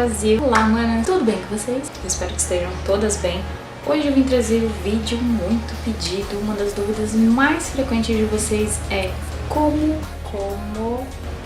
Brasil. Olá, mana, tudo bem com vocês? Eu espero que estejam todas bem. Hoje eu vim trazer um vídeo muito pedido. Uma das dúvidas mais frequentes de vocês é como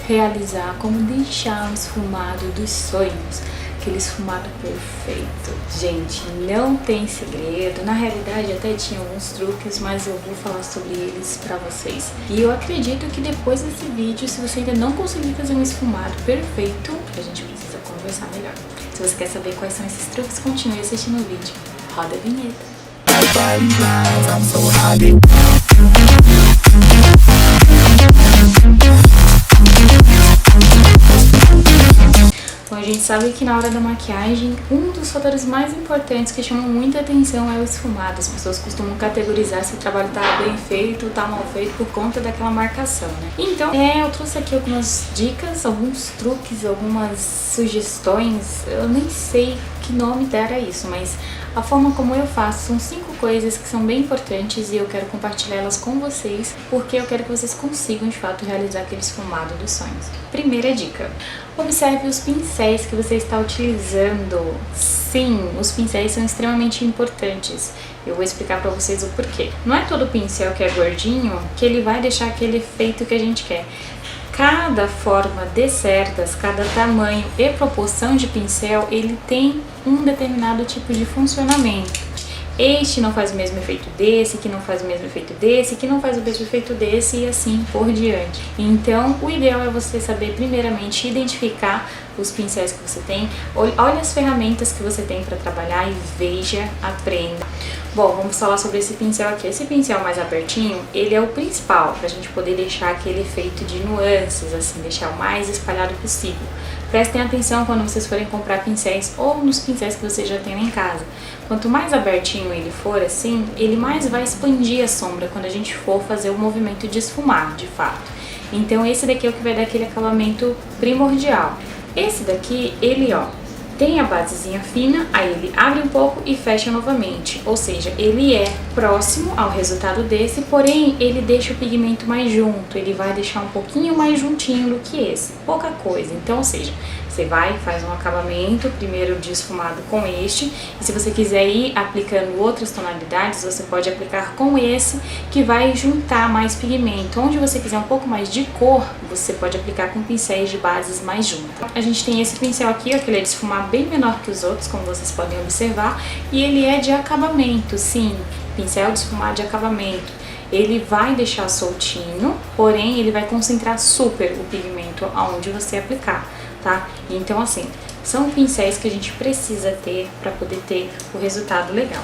realizar, como deixar um esfumado dos sonhos. Aquele esfumado perfeito. Gente, não tem segredo. Na realidade até tinha alguns truques, mas eu vou falar sobre eles pra vocês. E eu acredito que depois desse vídeo, se você ainda não conseguir fazer um esfumado perfeito, a gente precisa conversar melhor. Se você quer saber quais são esses truques, continue assistindo o vídeo. Roda a vinheta. Bom, a gente sabe que na hora da maquiagem, um dos fatores mais importantes que chamam muita atenção é o esfumado. As pessoas costumam categorizar se o trabalho tá bem feito ou tá mal feito por conta daquela marcação, né? Então, eu trouxe aqui algumas dicas, alguns truques, algumas sugestões. Eu nem sei que nome dar a isso, mas a forma como eu faço são 5 coisas que são bem importantes e eu quero compartilhar elas com vocês, porque eu quero que vocês consigam de fato realizar aquele esfumado dos sonhos. Primeira dica: observe os pincéis que você está utilizando. Sim, os pincéis são extremamente importantes. Eu vou explicar pra vocês o porquê. Não é todo pincel que é gordinho que ele vai deixar aquele efeito que a gente quer. Cada forma de cerdas, cada tamanho e proporção de pincel, ele tem um determinado tipo de funcionamento. Este não faz o mesmo efeito desse, que não faz o mesmo efeito desse, que não faz o mesmo efeito desse e assim por diante. Então, o ideal é você saber primeiramente identificar os pincéis que você tem, olha as ferramentas que você tem para trabalhar e veja, aprenda. Bom, vamos falar sobre esse pincel aqui. Esse pincel mais abertinho, ele é o principal para a gente poder deixar aquele efeito de nuances, assim, deixar o mais espalhado possível. Prestem atenção quando vocês forem comprar pincéis ou nos pincéis que vocês já têm em casa. Quanto mais abertinho ele for assim, ele mais vai expandir a sombra quando a gente for fazer o movimento de esfumar, de fato. Então esse daqui é o que vai dar aquele acabamento primordial. Esse daqui, ele tem a basezinha fina, aí ele abre um pouco e fecha novamente. Ou seja, ele é próximo ao resultado desse, porém ele deixa o pigmento mais junto, ele vai deixar um pouquinho mais juntinho do que esse, pouca coisa. Então, ou seja, você vai, faz um acabamento primeiro de esfumado com este, e se você quiser ir aplicando outras tonalidades, você pode aplicar com esse, que vai juntar mais pigmento. Onde você quiser um pouco mais de cor, você pode aplicar com pincéis de bases mais juntas. A gente tem esse pincel aqui, que ele é de esfumar bem menor que os outros, como vocês podem observar, e ele é de acabamento, sim, pincel de esfumar de acabamento. Ele vai deixar soltinho, porém ele vai concentrar super o pigmento aonde você aplicar, tá? Então assim, são pincéis que a gente precisa ter para poder ter o resultado legal.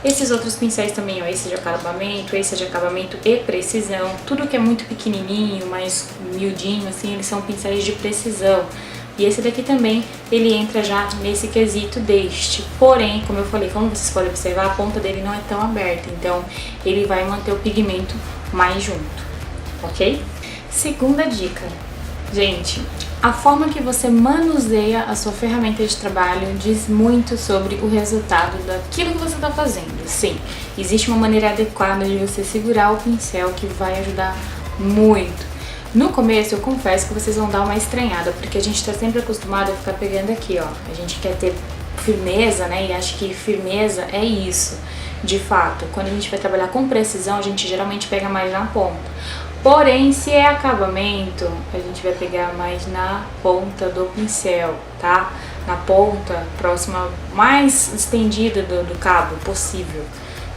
Esses outros pincéis também, esse de acabamento e precisão, tudo que é muito pequenininho, mais miudinho assim, eles são pincéis de precisão. E esse daqui também, ele entra já nesse quesito deste. Porém, como eu falei, como vocês podem observar, a ponta dele não é tão aberta. Então, ele vai manter o pigmento mais junto, ok? Segunda dica. Gente, a forma que você manuseia a sua ferramenta de trabalho diz muito sobre o resultado daquilo que você está fazendo. Sim, existe uma maneira adequada de você segurar o pincel que vai ajudar muito. No começo, eu confesso que vocês vão dar uma estranhada, porque a gente está sempre acostumado a ficar pegando aqui, A gente quer ter firmeza, né? E acho que firmeza é isso, de fato. Quando a gente vai trabalhar com precisão, a gente geralmente pega mais na ponta. Porém, se é acabamento, a gente vai pegar mais na ponta do pincel, tá? Na ponta próxima, mais estendida do cabo possível.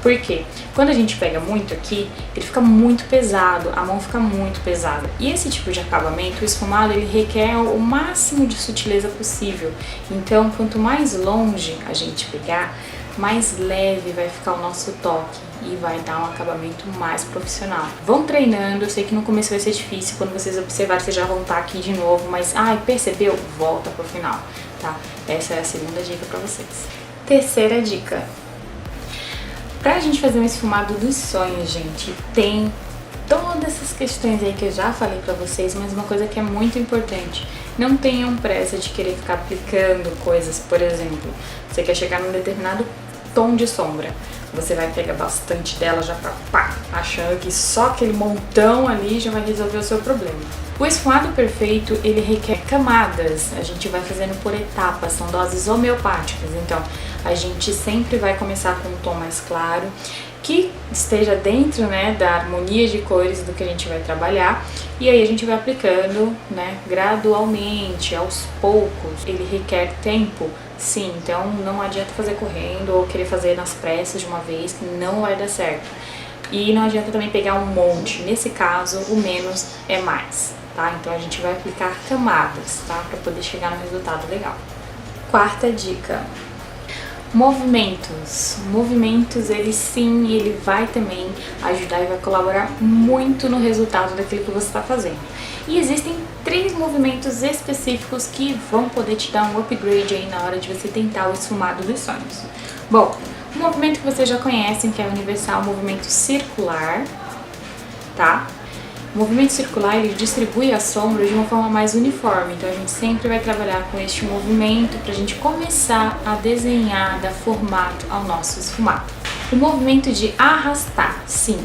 Por quê? Quando a gente pega muito aqui, ele fica muito pesado, a mão fica muito pesada. E esse tipo de acabamento, o esfumado, ele requer o máximo de sutileza possível. Então, quanto mais longe a gente pegar, mais leve vai ficar o nosso toque e vai dar um acabamento mais profissional. Vão treinando, eu sei que no começo vai ser difícil, quando vocês observarem, vocês já vão estar aqui de novo, mas, percebeu? Volta pro final, tá? Essa é a segunda dica pra vocês. Terceira dica. Pra gente fazer um esfumado dos sonhos, gente, tem todas essas questões aí que eu já falei pra vocês, mas uma coisa que é muito importante: não tenham pressa de querer ficar aplicando coisas. Por exemplo, você quer chegar num determinado tom de sombra. Você vai pegar bastante dela já pra pá, achando que só aquele montão ali já vai resolver o seu problema. O esfumado perfeito, ele requer camadas, a gente vai fazendo por etapas, são doses homeopáticas, então a gente sempre vai começar com um tom mais claro, que esteja dentro, né, da harmonia de cores do que a gente vai trabalhar, e aí a gente vai aplicando, né, gradualmente, aos poucos. Ele requer tempo, sim, então não adianta fazer correndo ou querer fazer nas pressas de uma vez, que não vai dar certo. E não adianta também pegar um monte, nesse caso o menos é mais, tá? Então a gente vai aplicar camadas, tá, para poder chegar no resultado legal. Quarta dica. Movimentos. Movimentos, ele sim, ele vai também ajudar e vai colaborar muito no resultado daquilo que você está fazendo. E existem 3 movimentos específicos que vão poder te dar um upgrade aí na hora de você tentar o esfumado dos sonhos. Bom, o movimento que vocês já conhecem, que é universal, o movimento circular, tá? O movimento circular, ele distribui a sombra de uma forma mais uniforme, então a gente sempre vai trabalhar com este movimento para a gente começar a desenhar, dar formato ao nosso esfumado. O movimento de arrastar, sim,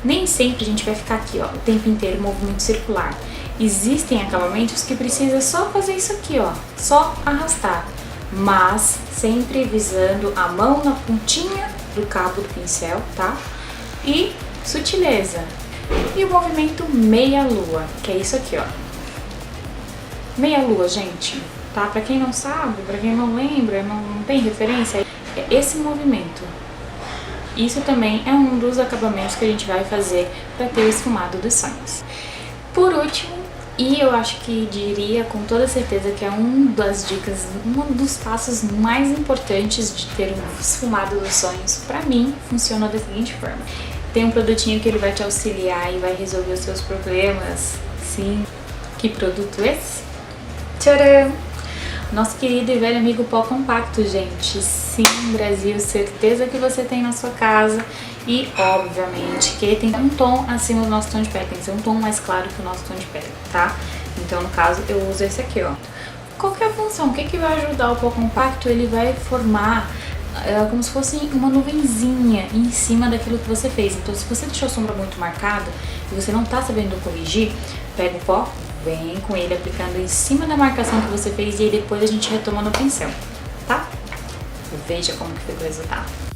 nem sempre a gente vai ficar aqui, ó, o tempo inteiro, movimento circular. Existem acabamentos que precisa só fazer isso aqui, ó, só arrastar, mas sempre visando a mão na pontinha do cabo do pincel, tá? E sutileza. E o movimento meia-lua, que é isso aqui, ó. Meia-lua, gente, tá? Pra quem não sabe, pra quem não lembra, não tem referência, é esse movimento. Isso também é um dos acabamentos que a gente vai fazer para ter o esfumado dos sonhos. Por último, e eu acho que diria com toda certeza que é um das dicas, um dos passos mais importantes de ter um esfumado dos sonhos, pra mim, funciona da seguinte forma. Tem um produtinho que ele vai te auxiliar e vai resolver os seus problemas. Sim. Que produto esse? Tcharam! Nosso querido e velho amigo pó compacto, gente. Sim, Brasil, certeza que você tem na sua casa. E, obviamente, que tem um tom acima do nosso tom de pele. Tem que ser um tom mais claro que o nosso tom de pele, tá? Então, no caso, eu uso esse aqui, ó. Qual que é a função? O que que vai ajudar o pó compacto? Ele vai formar como se fosse uma nuvenzinha em cima daquilo que você fez. Então, se você deixou a sombra muito marcada e você não tá sabendo corrigir, pega o pó, vem com ele aplicando em cima da marcação que você fez e aí depois a gente retoma no pincel, tá? Veja como que ficou o resultado.